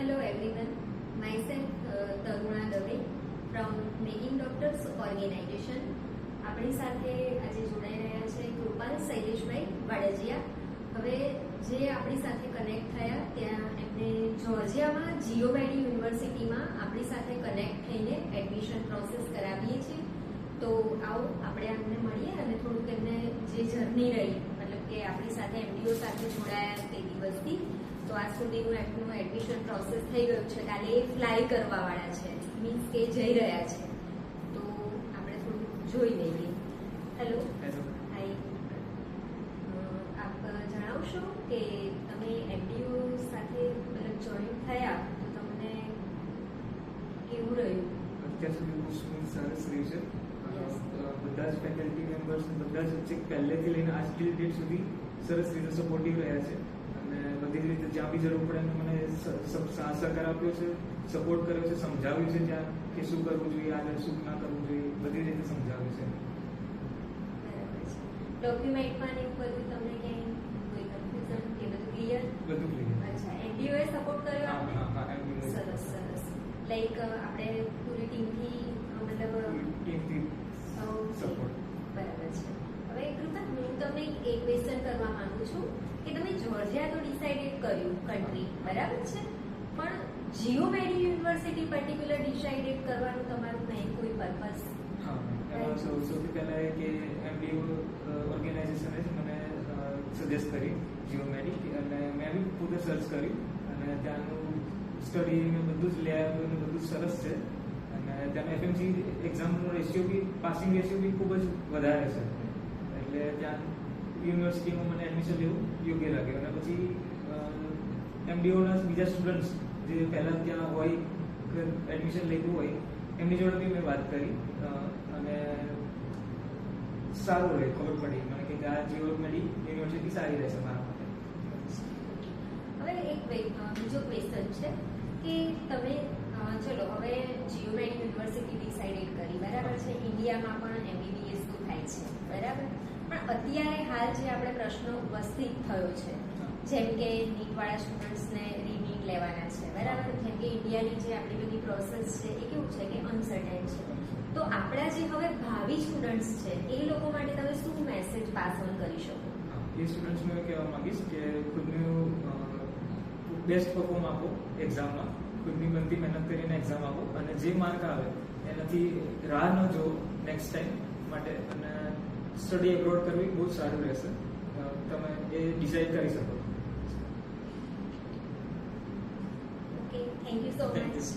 Hello everyone, myself Taruna Dave from Making Doctors Organization. આપણી સાથે આજે જોડાઈ રહ્યા છે કૃપાલ શૈલેષભાઈ વાડેજીયા. હવે જે આપણી સાથે કનેક્ટ થયા ત્યાં એમને જોર્જિયામાં જીઓમેડી યુનિવર્સિટીમાં આપણી સાથે કનેક્ટ થઈને એડમિશન પ્રોસેસ કરાવીએ છીએ. તો આવો આપણે એમને મળીએ અને થોડુંક એમને જે જર્ની રહી, મતલબ કે આપણી સાથે એમડીઓ સાથે જોડાયા તે દિવસથી તો આજ સુધીનું એમનું એડમિશન પ્રોસેસ થઈ ગયું છે. કાલે એ ફ્લાય કરવા વાળા છે, મીન્સ કે જઈ રહ્યા છે. તો આપણે થોડું જોઈ લઈએ. હેલો, હાય. આપ જણાવશો કે તમે એમડીઓ સાથે મતલબ જોઈન થયા તો તમને કેવું રહ્યું? અત્યાર સુધી બહુ સ્મૂથ સરસ રહ્યું છે. બધા જ ફેકલ્ટી મેમ્બર્સ બધા જ પહેલેથી લઈને આજ ડેટ સુધી સરસ રીતે સપોર્ટિવ રહ્યા છે અને બધી રીતે જ્યાં બી જરૂર પડે મને સહકાર આપ્યો છે, સપોર્ટ કર્યો છે, સમજાવ્યું છે જ્યાં કે શું કરવું જોઈએ, આગળ શું ના કરવું જોઈએ, બધી રીતે સમજાવ્યું છે. ડોક્યુમેન્ટમાં ને એવું બધું તમને ક્યાંય કોઈ કન્ફ્યુઝન કે બધું ક્લિયર? બધું ક્લિયર. અચ્છા, એમડીઓએ સપોર્ટ કર્યો આપને? હા, એમડીઓ. સરસ સરસ. લાઈક આપણે પૂરી ટીમથી મતલબ ટીમથી સપોર્ટ. બરાબર છે. હવે કૃપા, હું તમને એક ક્વેશ્ચન કરવા માંગુ છું કે તમે જોર્જિયા તો ડિસાઇડેડ કર્યું કન્ટ્રી, બરાબર છે, પણ જીઓમેડી યુનિવર્સિટી પર્ટિક્યુલર ડિસાઇડેડ કરવાનું તમારું મેઇન કોઈ પર્પઝ? હા, એમાં સૌથી પહેલા કે એમડીઓ ઓર્ગેનાઇઝેશને જ મને સજેસ્ટ કરી જીઓમેડી, અને મેં બી પોતે સર્ચ કર્યું અને ત્યાંનું સ્ટડી ને બધું જ લે આવ્યું અને બધું સરસ છે. અને ત્યાંનો એફએમસી એક્ઝામનો રેશિયો બી, પાસિંગ રેશિયો બી ખૂબ જ વધારે છે. એટલે ત્યાં યુનિવર્સિટીમાં મને એડમિશન લેવું યોગ્ય લાગ્યું. અને પછી એમડીઓના બીજા સ્ટુડન્ટ્સ જે પહેલાં ત્યાં હોય, એડમિશન લીધું હોય, એમની જોડે બી મેં વાત કરી અને સારું રહે, ખબર પડી મને કે આ જીઓમેડી યુનિવર્સિટી સારી રહેશે મારા માટે. હવે એક બીજો ક્વેશ્ચન છે કે તમે ચલો હવે જીઓમેડી યુનિવર્સિટી ડિસાઇડેડ કરી, બરાબર છે, ઇન્ડિયામાં પણ એમબીબીએસ તો થાય છે, બરાબર, પણ અત્યારે હાલ જે આપણે પ્રશ્ન ઉપસ્થિત થયો છે, જેમ કે નીટવાળા સ્ટુડન્ટ્સને રીનીટ લેવાના છે, બરાબર, જેમ કે ઇન્ડિયાની જે આપણી બધી પ્રોસેસ છે એ કેવું છે કે અનસર્ટેન છે. તો આપણા જે હવે ભાવિ સ્ટુડન્ટ્સ છે એ લોકો માટે તમે શું મેસેજ પાસ ઓન કરી શકો? એ સ્ટુડન્ટ્સને કહેવા માંગીશ કે ખુદનું બેસ્ટ પરફોર્મ આપો એક્ઝામમાં, ખુદની બનતી મહેનત કરીને એક્ઝામ આપો અને જે માર્ક આવે એનાથી રાહ ન જો નેક્સ્ટ ટાઈમ માટે. અને સ્ટડી એબ્રોડ કરવી બહુ જ સારું રહેશે, તમે એ ડિસાઇડ કરી શકો. Okay, thank you so much.